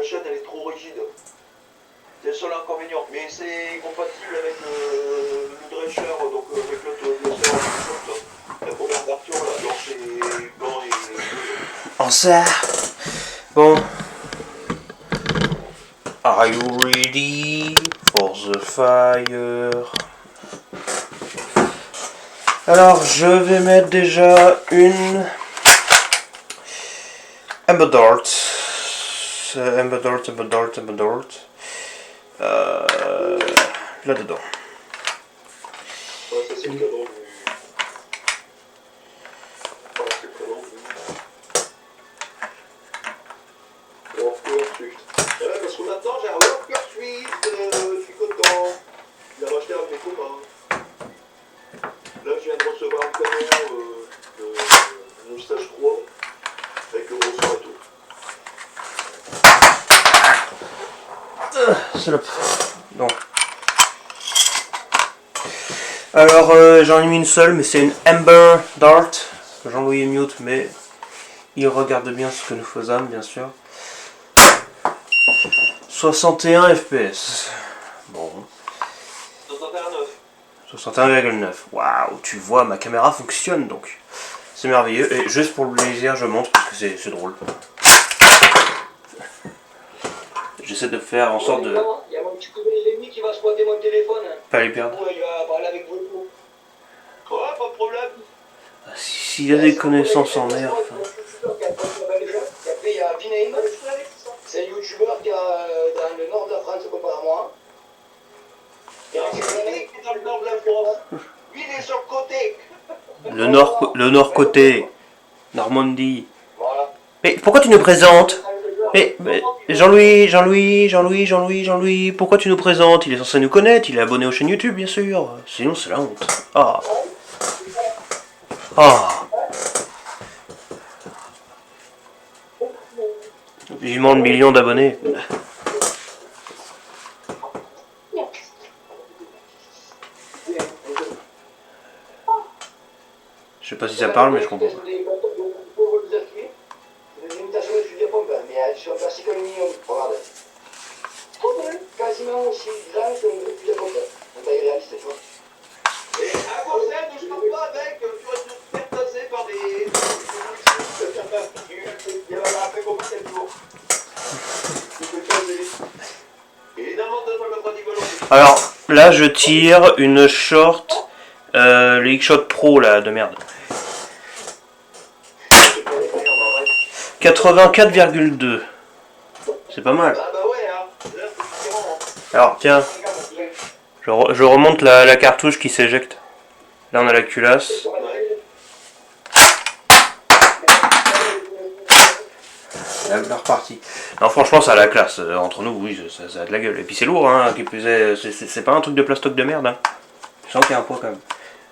la chaîne elle est trop rigide. C'est le seul inconvénient. Mais c'est compatible avec le Drescher, donc avec l'autre Blaster, la première version là, donc c'est blanc et bleu. En ça. Bon. Are you ready for the fire? Alors, je vais mettre déjà une Amber Dart. Là-dedans. Ouais, ça c'est le cadeau du... Enfin, c'est le cadeau du... Worker Swift. Ouais, parce que maintenant j'ai un Worker Swift, je suis content. Il a racheté avec mes copains. Là je viens de recevoir un cadeau de stage 3 avec le ressort et tout. Salope. Non. Alors j'en ai mis une seule, mais c'est une Amber Dart. Jean-Louis est mute, mais il regarde bien ce que nous faisons, bien sûr. 61 FPS. Bon. 61,9. 61,9. Waouh, tu vois, ma caméra fonctionne donc. C'est merveilleux. Et juste pour le plaisir, je montre parce que c'est drôle. J'essaie de faire en sorte de... Il y a mon petit cousin Jérémy qui va squatter mon téléphone. pas les perdre. Ouais, il va parler avec vous. Ouais, pas de problème. S'il a des connaissances en mer... Et après, il y a Vinaim. C'est un youtubeur qui est dans le nord de la France, comparé à moi. Il y a un Jérémy qui est dans le nord de la France. Lui, il est sur le côté. Le nord côté. Normandie. Voilà. Mais pourquoi tu nous présentes? Mais Jean-Louis, pourquoi tu nous présentes? Il est censé nous connaître, il est abonné aux chaînes YouTube, bien sûr. Sinon, c'est la honte. Ah. Ah. Vivement le million d'abonnés. Je sais pas si ça parle, mais je comprends pas. Quasiment aussi grand que le plus de pompe. On taille réaliste, tu vois. Et à conseil, ne je parle pas avec, tu vas te faire tasser par des... Il va après qu'on passe le tour. Évidemment, donne-moi le code rigolo. Alors, là, je tire une short, le X-Shot Pro, là, de merde. 84,2. C'est pas mal. Ah bah ouais, hein. Là, c'est différent, hein. Alors, tiens, je remonte la cartouche qui s'éjecte. Là, on a la culasse. La repartie. Non, franchement, ça a la classe. Entre nous, oui, ça a de la gueule. Et puis c'est lourd, hein, qui plus est. C'est pas un truc de plastoc de merde, hein. Je sens qu'il y a un poids quand même.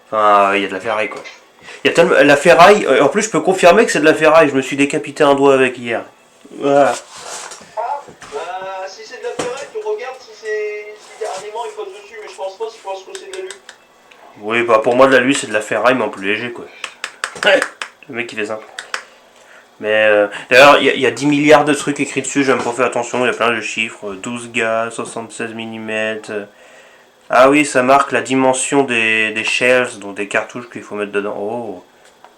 Enfin, il y a de la ferraille, quoi. Il y a tellement... La ferraille, en plus, je peux confirmer que c'est de la ferraille. Je me suis décapité un doigt avec hier. Voilà. Bah, si c'est de la ferraille, tu regardes si dernièrement il passe dessus, mais je pense pas, je pense que c'est de l'alu. Oui, bah pour moi, de l'alu, c'est de la ferraille, mais en plus léger, quoi. Le mec, il fait simple. Mais d'ailleurs, il y a 10 milliards de trucs écrits dessus, j'ai même pas fait attention, il y a plein de chiffres, 12 gaz, 76 mm. Ah oui, ça marque la dimension des shells, donc des cartouches qu'il faut mettre dedans. Oh.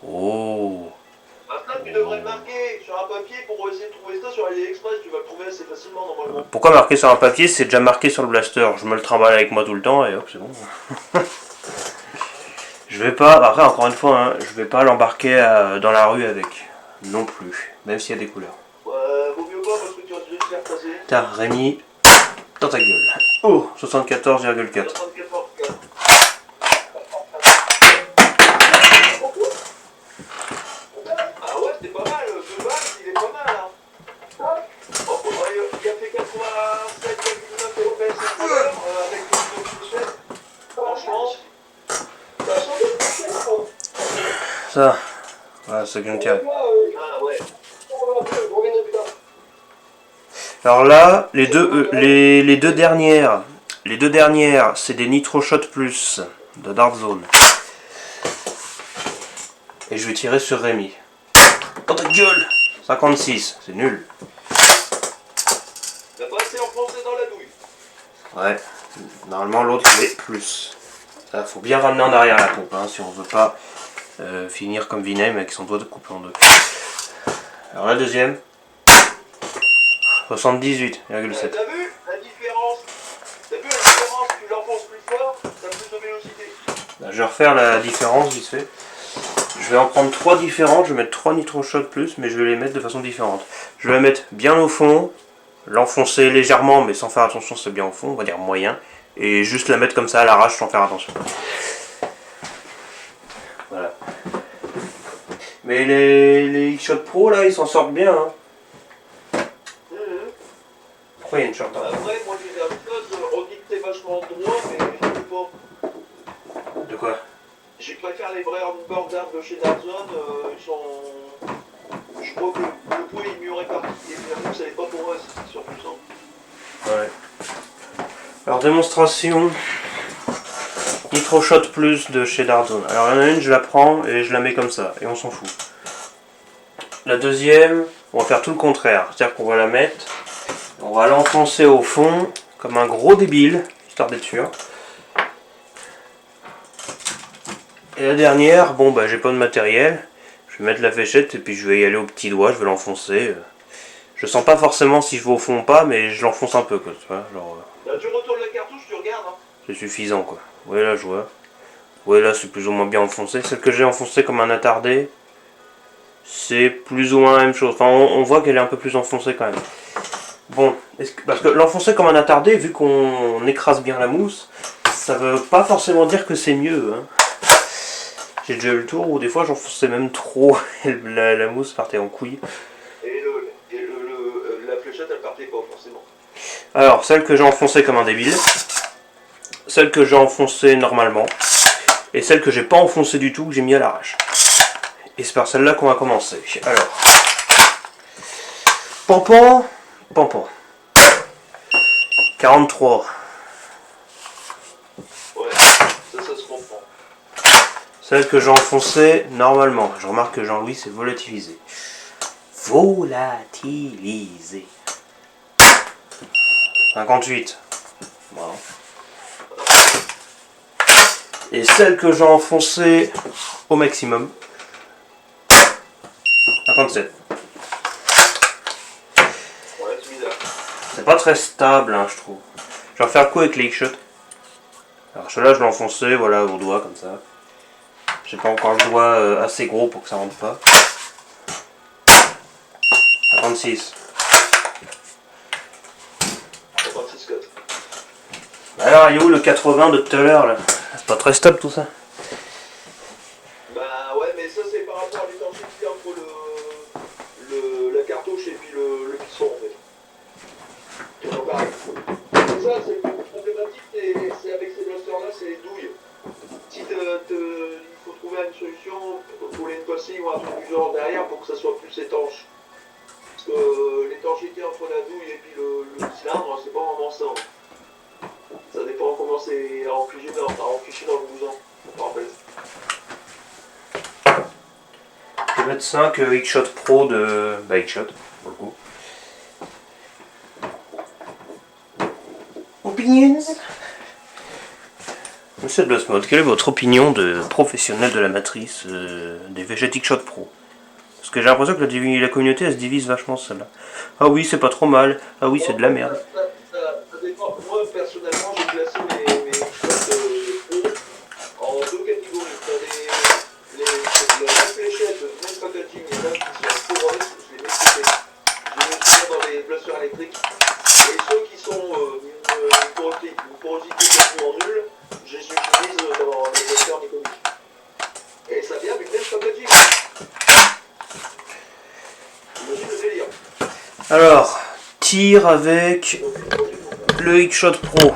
Oh. Maintenant, tu devrais le marquer sur un papier pour essayer de trouver ça sur AliExpress, tu vas le trouver assez facilement normalement. Pourquoi marquer sur un papier? C'est déjà marqué sur le blaster. Je me le trimballe avec moi tout le temps et hop, c'est bon. Je vais pas, après encore une fois, hein, je vais pas l'embarquer dans la rue avec. Non plus, même s'il y a des couleurs. Ouais, vaut mieux pas parce que tu vas te faire passer. Tiens, Rémi, dans ta gueule. Oh, 74,4. Ah ouais, c'était pas mal, de base, il est pas mal, hein. Oh, il a fait 87,9 FPS avec le succès. Franchement, Ça, voilà, c'est que je me tirais. ah ouais. Alors là, les deux dernières, c'est des Nitro Shot Plus de Dark Zone. Et je vais tirer sur Rémi. Dans ta gueule! 56, c'est nul. c'est enfoncé dans la douille. Ouais, normalement l'autre il est plus. Ça, faut bien ramener en arrière la pompe, hein, si on veut pas finir comme Vinem avec son doigt de couper en deux. Alors la deuxième, 78,7. T'as vu la différence? T'as vu la différence? Tu l'enfonces plus fort, t'as plus de vélocité. Là, je vais refaire la différence vite fait. Je vais en prendre 3 différentes, je vais mettre 3 nitro-shots plus, mais je vais les mettre de façon différente. Je vais la mettre bien au fond, l'enfoncer légèrement, mais sans faire attention, c'est bien au fond, on va dire moyen, et juste la mettre comme ça à l'arrache sans faire attention. Voilà. Mais les X-Shot Pro là, ils s'en sortent bien. Hein. Pourquoi il y a une short hein? Après, moi j'ai des choses, on dit que t'es vachement droit, mais je sais pas. De quoi? Je préfère les vrais boarders de chez Darzone, ils sont. Je crois que le poids est mieux réparti, et puis la mousse elle est pas poreuse, c'est surtout ça. Ouais. Alors démonstration Nitro Shot Plus de chez Darzone. Alors il y en a une, je la prends et je la mets comme ça, et on s'en fout. La deuxième, on va faire tout le contraire, c'est-à-dire qu'on va la mettre, on va l'enfoncer au fond comme un gros débile, histoire d'être sûr. Et la dernière, bon bah j'ai pas de matériel, je vais mettre la fléchette et puis je vais y aller au petit doigt, je vais l'enfoncer. Je sens pas forcément si je vais au fond ou pas, mais je l'enfonce un peu quoi, tu vois, genre... Là tu retournes la cartouche, tu regardes, hein. C'est suffisant quoi. Ouais là je vois. Ouais là c'est plus ou moins bien enfoncé. Celle que j'ai enfoncée comme un attardé, c'est plus ou moins la même chose. Enfin on voit qu'elle est un peu plus enfoncée quand même. Bon, parce que l'enfoncer comme un attardé, vu qu'on écrase bien la mousse, ça veut pas forcément dire que c'est mieux. Hein. J'ai déjà eu le tour où des fois j'enfonçais même trop et la mousse partait en couille. Et la fléchette elle partait pas forcément. Alors, celle que j'ai enfoncée comme un débile, celle que j'ai enfoncée normalement, et celle que j'ai pas enfoncée du tout, que j'ai mis à l'arrache. Et c'est par celle-là qu'on va commencer. Alors, Pampan, Pampan. 43. Ouais, ça se comprend. Celle que j'ai enfoncée normalement. Je remarque que Jean-Louis c'est volatilisé. Volatilisé. 58. Voilà. Et celle que j'ai enfoncée au maximum. 57. Ouais, c'est bizarre. C'est pas très stable, hein, je trouve. Je vais refaire le coup avec les X-Shot. Alors celui-là, je l'ai enfoncé, voilà, au doigt, comme ça. J'ai pas encore le doigt assez gros pour que ça rentre pas. 56. 56 cotes. Alors, il est où le 80 de tout à l'heure, là? C'est pas très stable, tout ça. Bah ouais, mais ça c'est par rapport à l'étanchéité entre la cartouche et puis le piston en fait. C'est pas pareil. C'est ça, c'est problématique, c'est avec ces blasters là, c'est les douilles. Si il faut trouver une solution pour les passer ou un truc du genre derrière pour que ça soit plus étanche. Parce que l'étanchéité entre la douille et puis le cylindre, c'est pas vraiment ça. Ça dépend comment c'est enfiché dans le blouson. Je me rappelle. Je vais mettre 5 X-Shot Pro de... Bah, X-Shot, pour le coup. Opinions? Monsieur Blossmode, quelle est votre opinion de professionnel de la matrice des Vegetic Shot Pro? Parce que j'ai l'impression que la communauté elle se divise vachement celle-là. Ah oui, c'est pas trop mal. Ah oui, c'est de la merde. Ça dépend. Moi, personnellement, j'ai classé mes shots pro en deux catégories. T'as les fléchettes, même packaging, et là qui sont poreuses, je les mets de côté. Je les mets souvent dans les blasters électriques. Et ceux qui sont une porosité quasiment nulle, je les utilise dans les blasters mécaniques. Et ça vient avec le même packaging. Imagine le délire. Alors, tir avec le X-Shot Pro.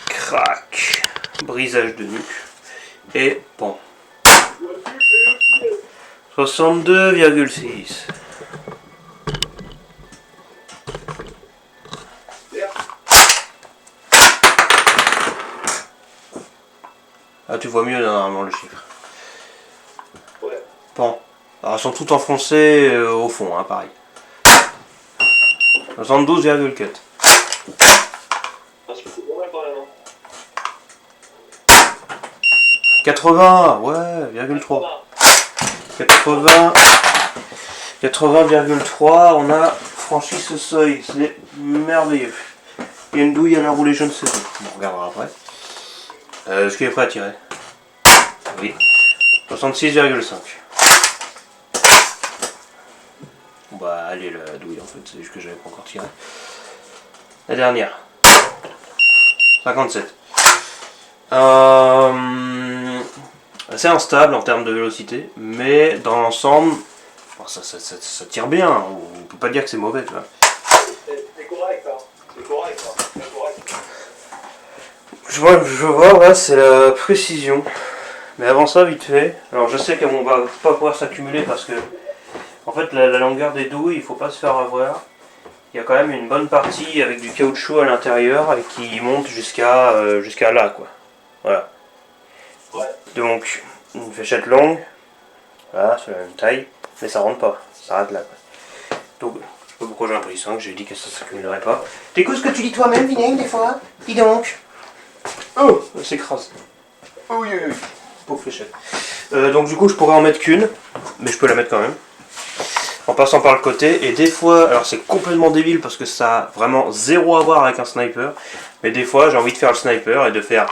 Crac. Brisage de nuque. Et bon. 62,6. Ah, tu vois mieux normalement le chiffre. Ouais. Bon. Alors, elles sont toutes enfoncées au fond, hein, pareil. 72,4. Ah, c'est pas mal quand même. 80, ouais, virgule 3. 80,3, on a franchi ce seuil, c'est merveilleux. Il y a une douille à la roulée, je ne sais pas. On regardera après. Est-ce qu'il est prêt à tirer? Oui. 66,5. Bon bah allez la douille en fait, c'est juste que j'avais pas encore tiré. La dernière. 57. Assez instable en termes de vélocité, mais dans l'ensemble, bon, ça tire bien, on peut pas dire que c'est mauvais, tu vois. C'est correct, hein. C'est correct, hein. C'est correct. Je vois, ouais, c'est la précision. Mais avant ça, vite fait, alors je sais qu'on va pas pouvoir s'accumuler parce que, en fait, la longueur des douilles, il faut pas se faire avoir. Il y a quand même une bonne partie avec du caoutchouc à l'intérieur et qui monte jusqu'à là, quoi. Voilà. Ouais. Donc, une fléchette longue, voilà, c'est la même taille, mais ça rentre pas, ça rate là. Quoi. Donc, je sais pas pourquoi j'ai un prix 5, j'ai dit que ça s'accumulerait pas. T'écoutes ce que tu dis toi-même, Vinaigre, des fois? Dis donc. Oh, ça s'écrase. Oui, oui, oui. Pauvre fléchette. Donc, du coup, je pourrais en mettre qu'une, mais je peux la mettre quand même. En passant par le côté, et des fois, alors c'est complètement débile parce que ça a vraiment zéro à voir avec un sniper, mais des fois j'ai envie de faire le sniper et de faire,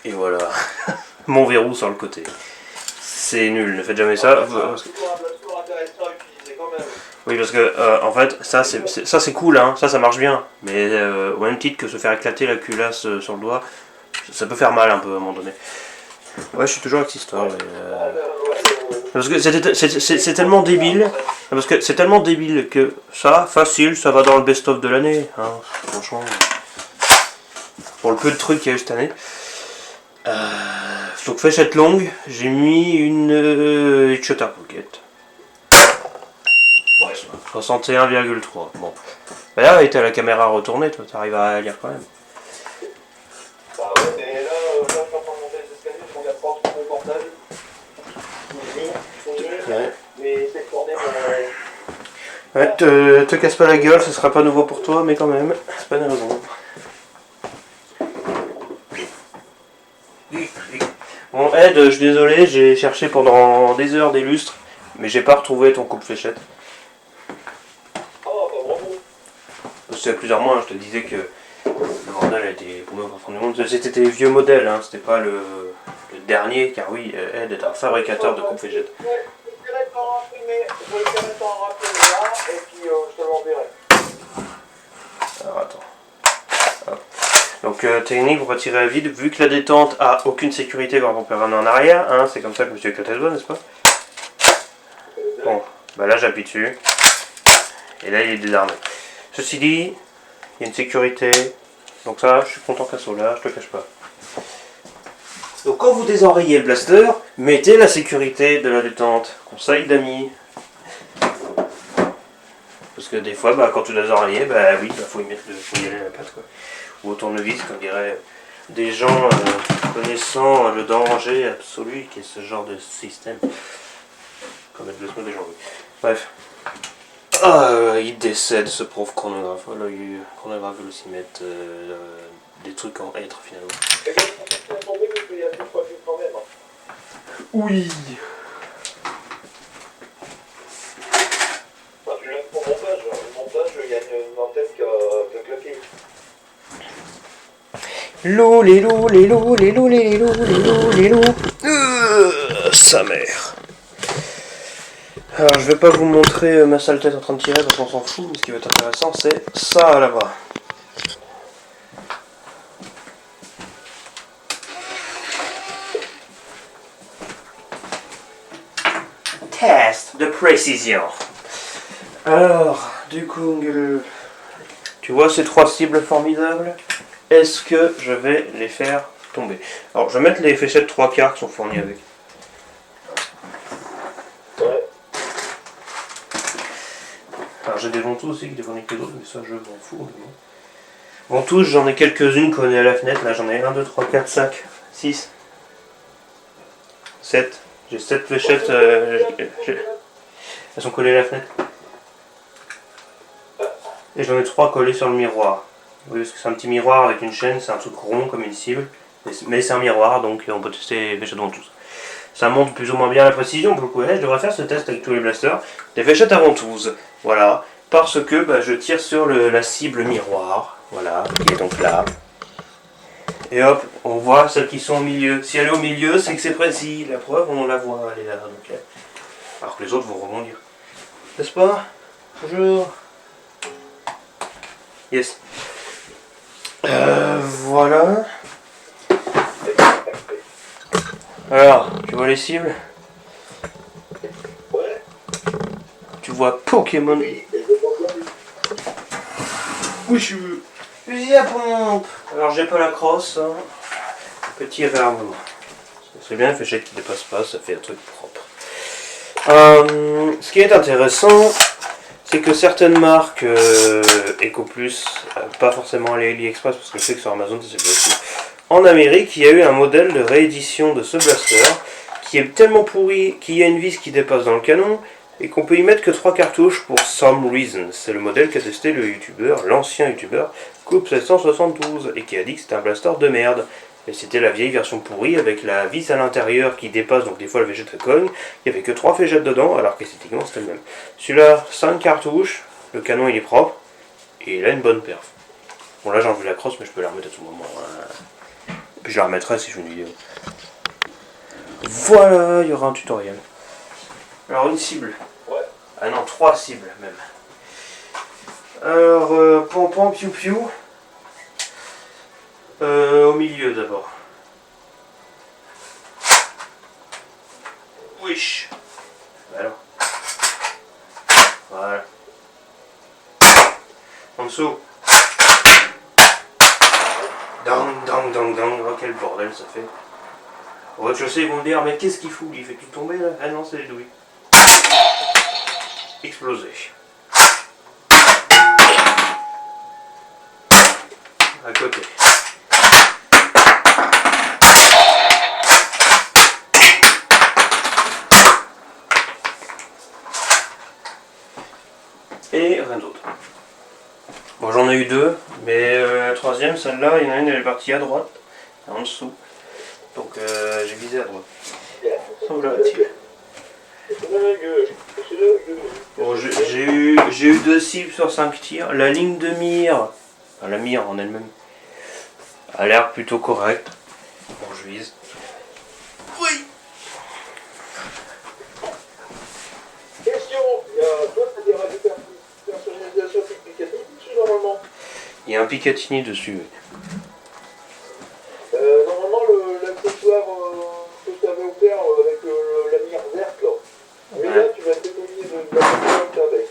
et voilà, mon verrou sur le côté. C'est nul, ne faites jamais ça. C'est toujours intéressant à utiliser quand même. Oui, parce que en fait, ça c'est cool, hein, ça marche bien, mais au même titre que se faire éclater la culasse sur le doigt, ça peut faire mal un peu à un moment donné. Ouais, je suis toujours avec cette histoire. Parce que c'est tellement débile. Parce que c'est tellement débile que ça, facile, ça va dans le best-of de l'année. Hein, franchement. Pour le peu de trucs qu'il y a eu cette année. Donc fléchette longue, j'ai mis une Headshotter Pocket. Ouais, 61,3. Bon. Bah là, t'as la caméra retournée, toi, t'arrives à lire quand même. Bah ouais, mais là, je suis en train de monter les escaliers, je regarde pas trop mon portable. Ouais. Mais c'est tourné mon... Ouais, te casse pas la gueule, ce sera pas nouveau pour toi, mais quand même, c'est pas une raison. Bon, Ed, je suis désolé, j'ai cherché pendant des heures des lustres, mais j'ai pas retrouvé ton coupe-fléchette. Oh, bah bravo. Parce qu'il y a plusieurs mois, je te disais que le bordel a été paumé au fin du monde. C'était des vieux modèles, hein, c'était pas le dernier, car oui, Ed est un fabricateur de coupe-fléchette. Je vais t'en imprimer, là, et puis je te l'enverrai. Alors attends. Hop. Donc technique pour retirer à vide, vu que la détente a aucune sécurité quand on peut ramener en arrière, hein, c'est comme ça que monsieur éclatait le doigt, n'est-ce pas? Bon, bah là j'appuie dessus, et là il est désarmé. Ceci dit, il y a une sécurité, donc ça je suis content qu'elle soit là, je te cache pas. Donc quand vous désenrayez le blaster, mettez la sécurité de la détente, conseil d'amis. Parce que des fois, bah, quand tu dois enrayer, bah oui, faut y aller à la patte, quoi. Ou au tournevis, comme diraient des gens connaissant le danger absolu qui est ce genre de système. Comme être le des gens. Bref. Il décède ce pauvre chronographe. Voilà, chronographe vélosimètre, des trucs en être finalement. Oui. Tu l'aimes pour le montage. Le montage, il y a une antenne qui a claqué. Lou, les loups, les loups, les loups, les loups, les loups, les loups. Sa mère. Alors je vais pas vous montrer ma sale tête en train de tirer parce qu'on s'en fout, mais ce qui va être intéressant c'est ça là-bas. Test de précision. Alors, du coup, tu vois ces trois cibles formidables? Est-ce que je vais les faire tomber? Alors, je vais mettre les fléchettes 3/4 qui sont fournies avec. Ouais. Alors, j'ai des ventouses aussi qui défendent que d'autres, mais ça, je m'en fous. Ventouses, j'en ai quelques-unes collées à la fenêtre. Là, j'en ai 1, 2, 3, 4, 5, 6, 7. J'ai 7 fléchettes. Elles sont collées à la fenêtre. Et j'en ai 3 collés sur le miroir. Oui, parce que c'est un petit miroir avec une chaîne, c'est un truc rond comme une cible. Mais c'est un miroir, donc on peut tester les ventouses. Ça montre plus ou moins bien la précision. Pour le coup, je devrais faire ce test avec tous les blasters. Des fléchettes à ventouses. Voilà. Parce que je tire sur la cible miroir. Voilà, qui est donc là. Et hop, on voit celles qui sont au milieu. Si elle est au milieu, c'est que c'est précis. La preuve, on la voit, elle est là. Donc, alors que les autres vont rebondir. N'est-ce pas? Bonjour. Yes. Voilà. Alors, tu vois les cibles? Ouais. Tu vois Pokémon. Oui, et je pense pas. Oui, je suis. Fusil à pompe. Alors, j'ai pas la crosse. Hein. Petit réarmement. C'est bien une fléchette qui dépasse pas, ça fait un truc propre. Ce qui est intéressant, c'est que certaines marques EcoPlus, pas forcément les AliExpress, parce que je sais que sur Amazon c'est possible. En Amérique, il y a eu un modèle de réédition de ce blaster qui est tellement pourri qu'il y a une vis qui dépasse dans le canon et qu'on peut y mettre que 3 cartouches pour some reason. C'est le modèle qu'a testé le youtubeur, l'ancien youtubeur Coupe 772 et qui a dit que c'était un blaster de merde. Et c'était la vieille version pourrie avec la vis à l'intérieur qui dépasse, donc des fois le végète cogne. Il n'y avait que 3 fléchettes dedans, alors qu'esthétiquement c'était le même. Celui-là, 5 cartouches, le canon il est propre, et il a une bonne perf. Bon là j'ai enlevé la crosse, mais je peux la remettre à tout moment. Hein. Puis je la remettrai si je fais une vidéo. Voilà, il y aura un tutoriel. Alors une cible. Ouais. Ah non, 3 cibles même. Alors, pom piou piou. Au milieu d'abord. Wish. Alors. Voilà. En dessous. Dang, dang, dang, dang. Oh, quel bordel ça fait. Au rez-de-chaussée, ils vont me dire, mais qu'est-ce qu'il fout? Il fait tout tomber là? Ah non, c'est les douilles. Explosé. À côté. Et rien d'autre. Bon, j'en ai eu 2, mais la troisième, celle-là, il y en a une, elle est partie à droite, en dessous. Donc j'ai visé à droite. Semble-t-il. Bon, j'ai eu 2 cibles sur 5 tirs. La ligne de mire, enfin, la mire en elle-même, a l'air plutôt correcte. Bon, je vise. Oui. Question, toi, t'as des radios personnalisation Picatinny dessus normalement? Il y a un Picatinny dessus. Normalement, l'accessoire que tu avais offert avec la mire verte là. Mais Ouais. là, tu vas être étonné de la couleur que tu avais.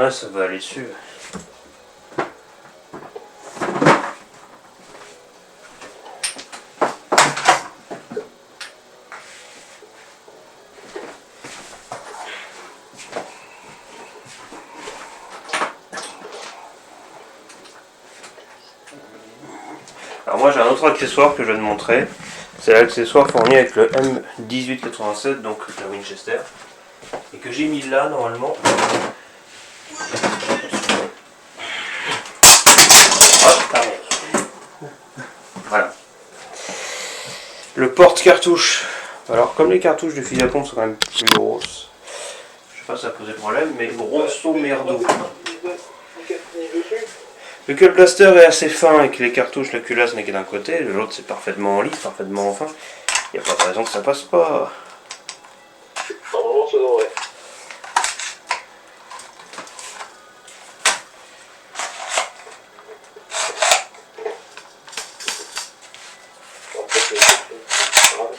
Ouais, ça va aller dessus. Alors moi j'ai un autre accessoire que je vais te montrer. C'est l'accessoire fourni avec le M1887, donc la Winchester. Et que j'ai mis là normalement. Hop, pardon. Voilà. Le porte-cartouche. Alors comme les cartouches du fusil à pompe sont quand même plus grosses, je sais pas si ça posait problème, mais grosso merdo. Picatinny dessus. Vu que le blaster est assez fin et que les cartouches, la culasse n'est que d'un côté, l'autre c'est parfaitement lisse, parfaitement fin, il n'y a pas de raison que ça passe pas. Normalement, ça devrait.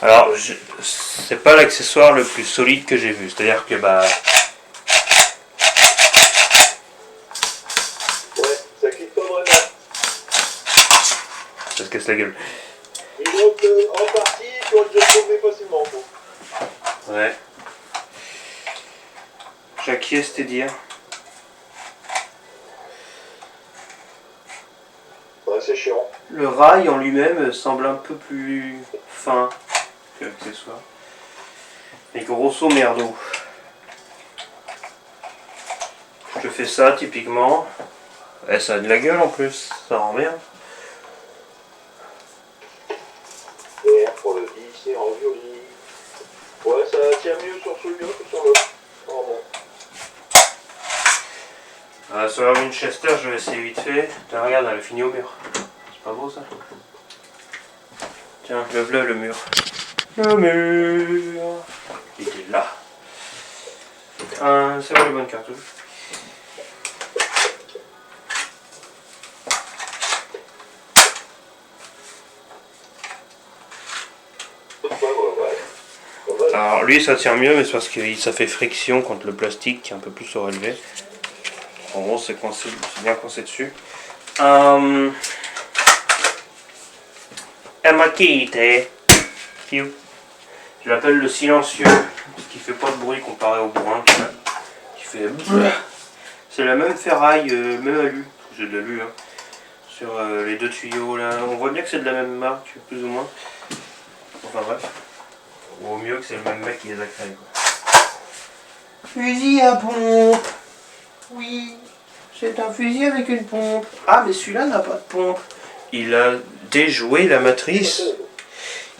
Alors, c'est pas l'accessoire le plus solide que j'ai vu, c'est-à-dire que Ouais, ça clique pas vraiment. ça se casse la gueule. Et donc, en partie, tu aurais déjà trouvé facilement. Quoi. Ouais. J'acquiesce, t'es dire. Ouais, c'est chiant. Le rail en lui-même semble un peu plus fin que l'accessoire. Mais grosso merdo. Je te fais ça typiquement. Eh, ça a de la gueule en plus, ça rend bien. R pour le 10 et en violet. Ouais, ça tient mieux sur celui-là que sur l'autre. Oh bon. Sur la Winchester, je vais essayer vite fait. Tiens, regarde, elle est finie au mur. C'est pas beau ça? Tiens, lève-le le mur. Le mur. Il était là. C'est pas les bonnes cartouches. Alors lui ça tient mieux mais c'est parce que ça fait friction contre le plastique qui est un peu plus surélevé. En gros c'est bien coincé dessus. Emma Kitty. Je l'appelle le silencieux parce qu'il fait pas de bruit comparé au bourrin qui fait. C'est la même ferraille, même alu. J'ai de l'alu hein. Sur les deux tuyaux là. On voit bien que c'est de la même marque plus ou moins. Enfin bref. Ou au mieux que c'est le même mec qui les a créés quoi. Fusil à pompe. Oui. C'est un fusil avec une pompe. Ah mais celui-là n'a pas de pompe. Il a déjoué la matrice.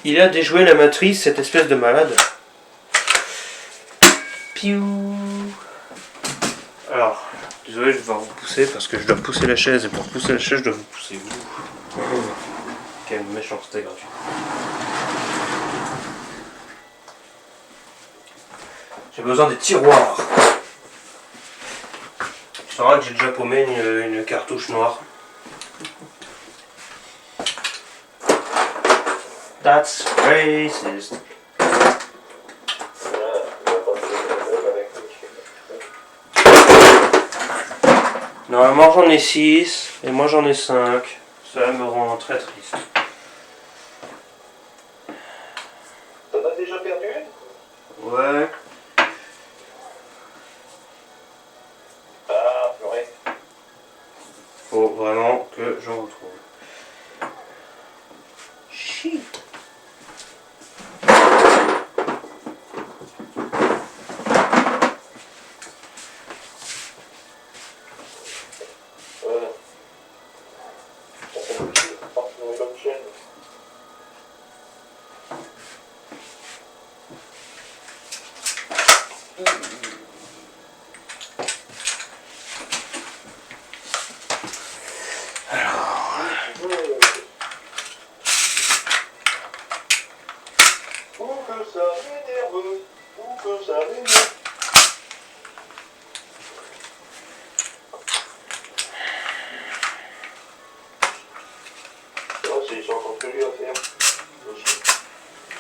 Il a déjoué la matrice, cette espèce de malade. Piou. Alors, désolé, je vais devoir vous pousser parce que je dois pousser la chaise et pour pousser la chaise, je dois vous pousser vous. Quelle méchanceté gratuite. J'ai besoin des tiroirs. Tu sauras que j'ai déjà paumé une cartouche noire. That's racist. Normalement j'en ai 6 et moi j'en ai 5. Cela me rend très triste. T'en as déjà perdu une? Ouais. Ah, purée. Faut vraiment que j'en retrouve. Shit. Ils sont encore plus à faire.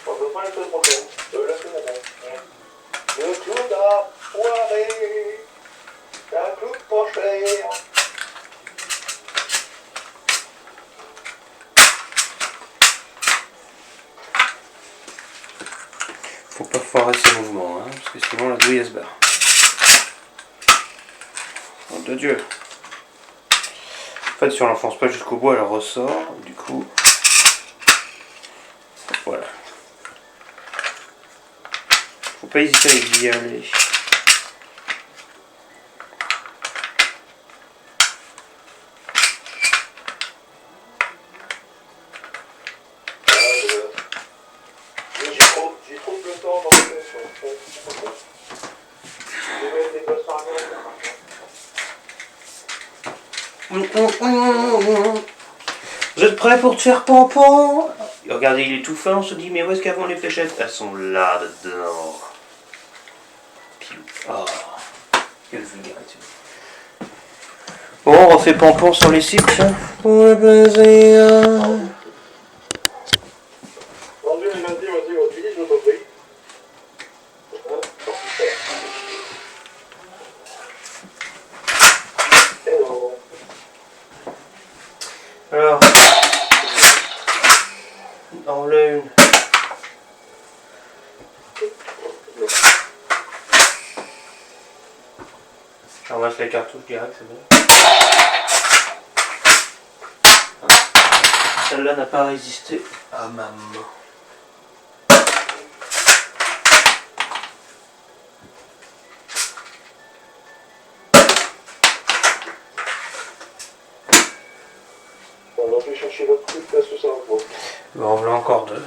On peut pas le faire prochaine. La semaine avant. Le clou d'art foiré. Un clou pas cher. Faut pas foirer ses mouvements, hein, parce que sinon la douille elle se barre. Oh de Dieu. En fait si on l'enfonce pas jusqu'au bout elle ressort, du coup. Voilà. Faut pas hésiter à y aller. J'ai trop de temps dans le je vais mettre des gosses en Vous êtes prêts pour te faire pompon? Regardez, il est tout fin, on se dit, mais où est-ce qu'elles vont les fléchettes? Elles sont là dedans. Oh, quelle vulgarité. Bon, on refait pompon sur les cibles, tiens. Pour le plaisir. Alors, en l'une. Je ramasse les cartouches direct, c'est bien. Celle-là n'a pas résisté à ma main. On a fait chercher votre truc parce que ça va pas. Bon, en voilà encore deux.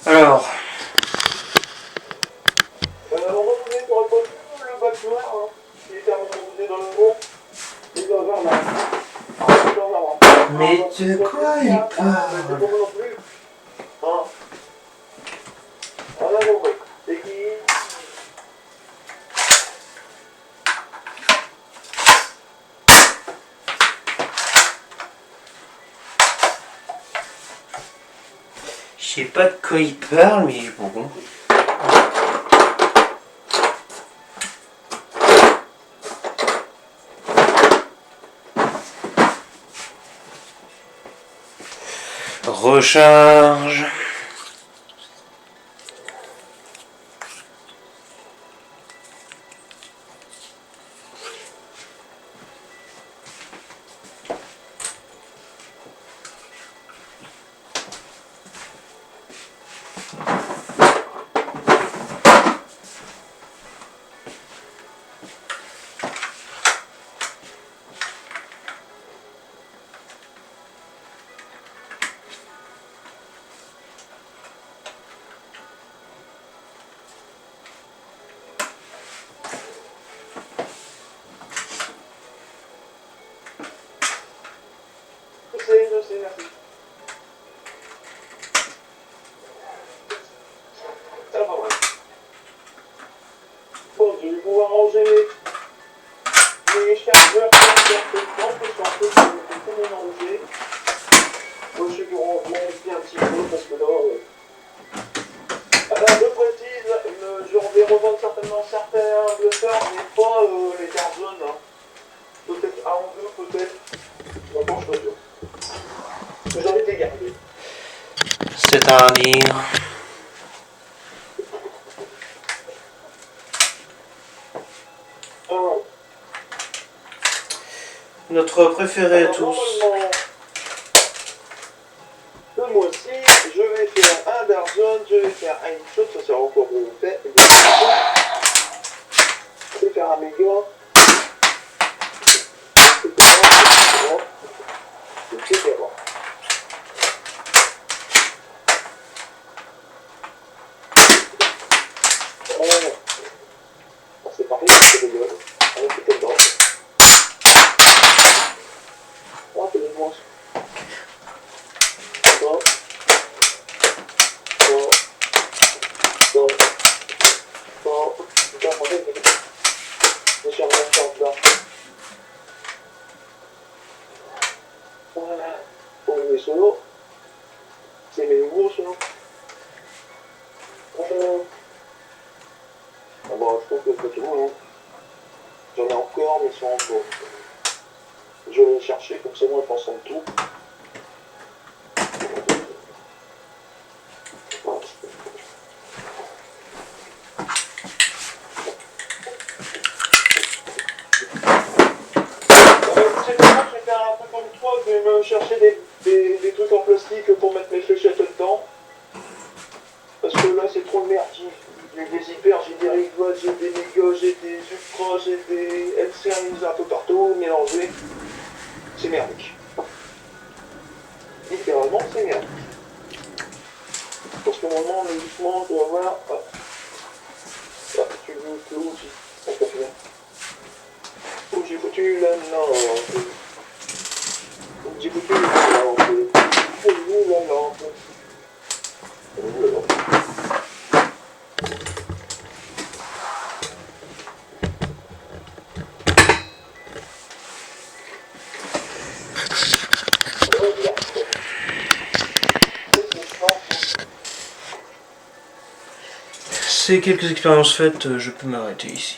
Alors, À un moment donné, t'aurais pas vu le bac noir, hein, qui était à un moment donné dans le fond. Il doit avoir là. Il doit avoir. mais de quoi il Je parle? comprends non plus. Hein. On a compris. C'est qui? Je sais pas de quoi il parle, mais j'ai pas compris. Recharge. Je sais, merci. Ça va pas mal. Bon, je vais pouvoir ranger les chargeurs qui ont un peu de temps, parce qu'en fait, je vais tout mélanger. Moi, je vais vous remonter un petit peu, parce que là, alors, je précise, je vais revendre certainement certains bluffers, mais pas les Tarzan, hein. Peut-être un ou deux, peut-être. Maintenant, je suis pas sûr. J'ai envie de les garder. C'est-à-dire. Alors, Notre préféré à tous. normalement, ce mois-ci, je vais faire un Darzon, je vais faire un shot, ça sera encore fait. Je vais faire un méga. Etc. C'est parti, c'est rigolo. Allez, c'est dedans. Oh, c'est des mois. Bon. Bon. Bon. Bon. Putain, regardez, je suis en train de faire là. Voilà. Pour mes solos. C'est mes nouveaux solos. Ah bon, je trouve que c'est tout bon, hein. J'en ai encore, mais ils sont en cours. Je vais les chercher, comme ça, moi, je pense en tout. C'est pour ça que je vais faire un peu comme toi, je vais me chercher des trucs en plastique pour mettre mes fléchettes dedans. Parce que là, c'est trop merdique. J'ai des hyper, j'ai des rigoles, j'ai des mégas, j'ai des ultras, j'ai des L-series un peu partout, mélangés. C'est merdique. Littéralement, c'est merdique. Parce que normalement, logiquement, je dois avoir... Ah, tu veux que l'eau aussi. On peut faire. Où j'ai foutu la lampe. Où j'ai foutu la lampe. Où la lampe. Où la lampe. ces quelques expériences faites, je peux m'arrêter ici.